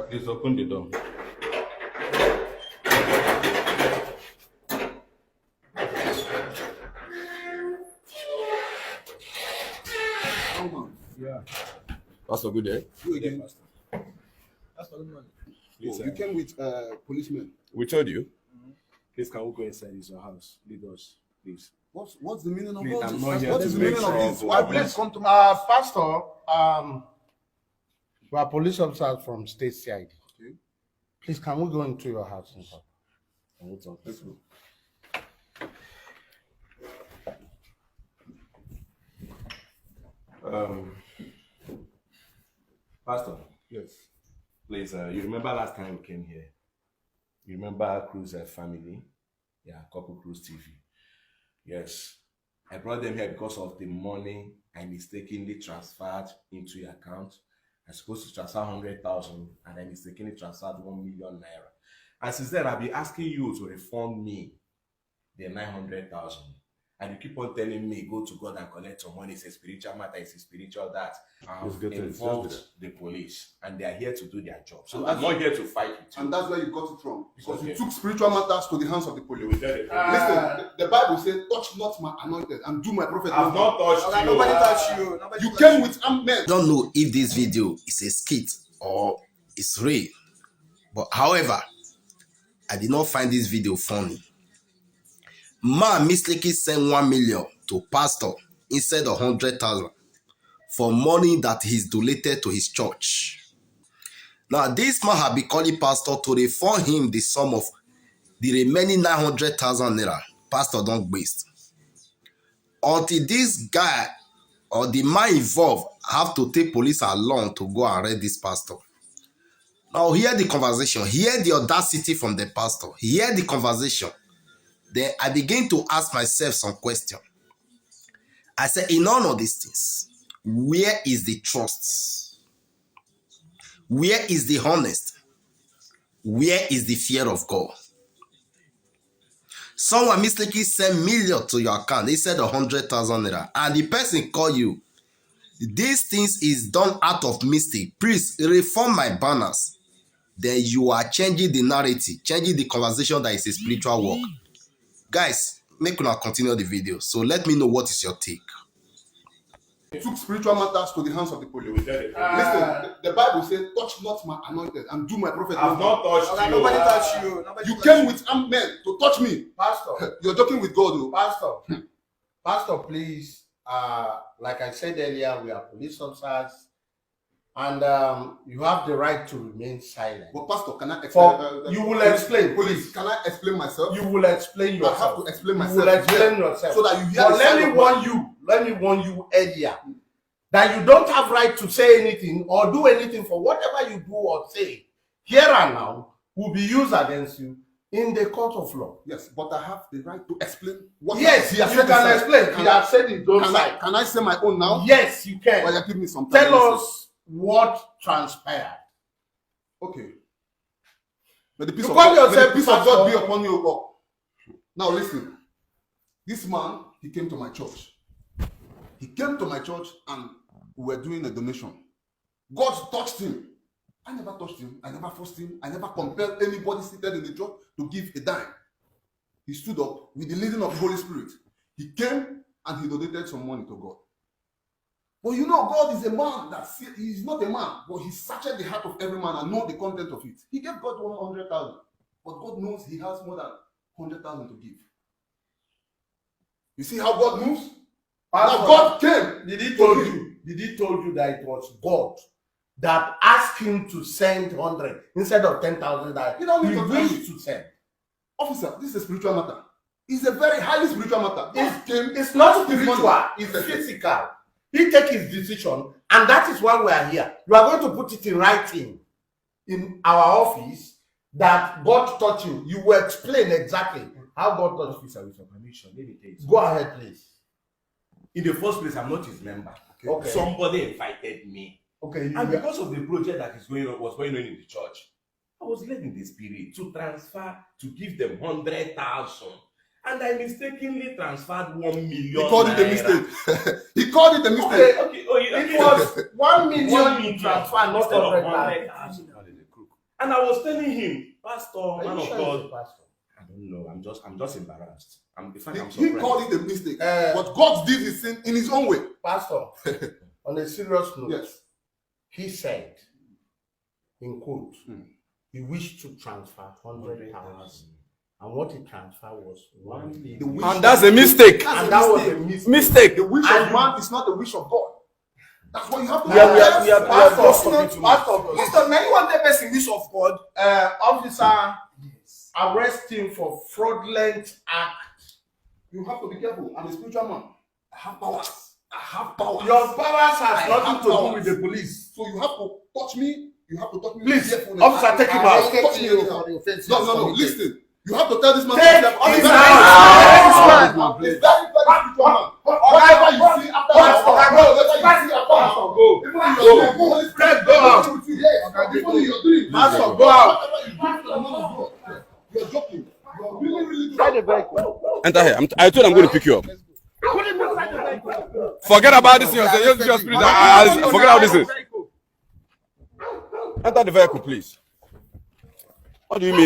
Please open the door. Yeah. Pastor, good day. You again, Pastor. That's for the money. Please, You came with policemen. we told you. Please, can we go inside? It's your house. Lead us, please. What's the meaning of Please, all I'm this? not here What to is the make meaning of this? trouble. Why Please. please come to Pastor, we are police officers from State CID. Okay. Please, can we go into your house and talk? Can we talk? Let's go. Pastor, Yes. please, you remember last time we came here? You remember Cruz family? Yeah, Couple Cruz TV. Yes. I brought them here because of the money I mistakenly transferred into your account. I'm supposed to transfer 100,000 and I mistakenly transferred 1 million naira. And since then, I've been asking you to refund me the 900,000. And you keep on telling me, go to God and collect your money. It's a spiritual matter, it's a spiritual that. I've get it, involved let's the police and they are here to do their job. So And I'm not here to fight with you. And that's where you got it from. Because you Okay. took spiritual matters to the hands of the You police. will tell the police. Listen, the Bible says, touch not my anointed and do my prophet I've no harm. not touched you. Nobody touched you. You came with armed men. Don't know if this video is a skit or it's real, but however, I did not find this video funny. Man mistakenly sent 1 million to pastor instead of 100,000 for money that he's donated to his church. Now this man had been calling pastor to refund him the sum of the remaining 900,000 naira. Pastor don't waste until this guy or the man involved have to take police along to go arrest this pastor. Now hear the conversation, hear the audacity from the pastor, hear the conversation. Then I begin to ask myself some questions. I said, in all of these things, where is the trust? Where is the honest? Where is the fear of God? Someone mistakenly sent million to your account. They said 100,000 naira. And the person call you. These things is done out of mistake. Please reform my banners. Then you are changing the narrative, changing the conversation that is a spiritual work. Guys, make una continue the video. So let me know what is your take. You took spiritual matters to the hands of the police. You will tell the police. Listen, the Bible says, touch not my anointed and do my prophet no I've harm. not touched you. Nobody touched you. You came with armed men to touch me. Pastor, You're joking with God, though. Pastor, please. Like I said earlier, we are police officers, and you have the right to remain silent. But Pastor, can I explain? You will explain, Police, can I explain myself? You will explain I yourself. have to explain You myself. will explain yourself. So that you hear But the let side me of warn you. Let me warn you earlier that you don't have right to say anything or do anything for whatever you do or say here and now will be used against you in the court of law. Yes, but I have the right to explain what. Yes, he has you said can himself. explain. He has said his own Can side. I say my own now? Yes, you can. Well, give me some time. Tell us what transpired. Okay. May the peace You of call God, may the yourself peace of God be pastor. upon you, God. Now listen. This man, he came to my church. He came to my church and we were doing a donation. God touched him. I never touched him. I never forced him. I never compelled anybody seated in the church to give a dime. He stood up with the leading of the Holy Spirit. He came and he donated some money to God. But you know, God is a man that he's not a man, but he searched the heart of every man and know the content of it. He gave God 100,000, but God knows he has more than 100,000 to give. You see how God moves? Now God came. Did he told you that it was God that asked him to send 100 instead of 10,000 that You don't need he to wished to send? Officer, this is a spiritual matter. It's a very highly spiritual matter. It's not took his spiritual, money. it's physical. He take his decision, and that is why we are here. You are going to put it in writing in our office that God taught you. You will explain exactly how God taught you. Officer, with your permission, let me tell you something. Go ahead, please. In the first place, I'm not his member. Okay. Somebody invited me. Okay. And because of the project that was going on in the church, I was led in the spirit to transfer, to give them 100,000. And I mistakenly transferred 1 million. He called it a naira. mistake. He called it a mistake. Okay. It was 1 million 1 million transfer, not instead of 100,000. 100,000. That is a crook. And I was telling him, Pastor, Are man you of sure God, he's a pastor? I don't know. I'm just embarrassed. In fact, I'm He surprised. called it a mistake. But God did his thing in his own way. Pastor, on a serious note, Yes. he said, in quote, he wished to transfer 100,000. And what he transferred was 1 The million. wish And that's a mistake. And that was a mistake. Mistake. The wish of man is not the wish of God. That's what you have to We are Pastor, Pastor, now you want the best in wish of God? Officer, arrest him for fraudulent act. you have to be careful. I'm a spiritual man. I have powers. I have powers. Your powers has I nothing have to do powers. with the police. So you have to touch me. You have to touch me. Please, with carefulness. officer, take him out. Touch me anyhow. No. Listen. You have to tell this man. Take to him step out. out. He's very spiritual man. Whatever you see after that, whatever you see after that, Go. even if you're doing Holy Spirit, Go out. with you. Yes, even if you're doing Pastor, go out. whatever you do, you're not good. You're joking. You're really joking. Enter here. I told I'm going to pick you up. Forget about this. Your spirit. Forget how this is. Enter the vehicle, please. What do you mean?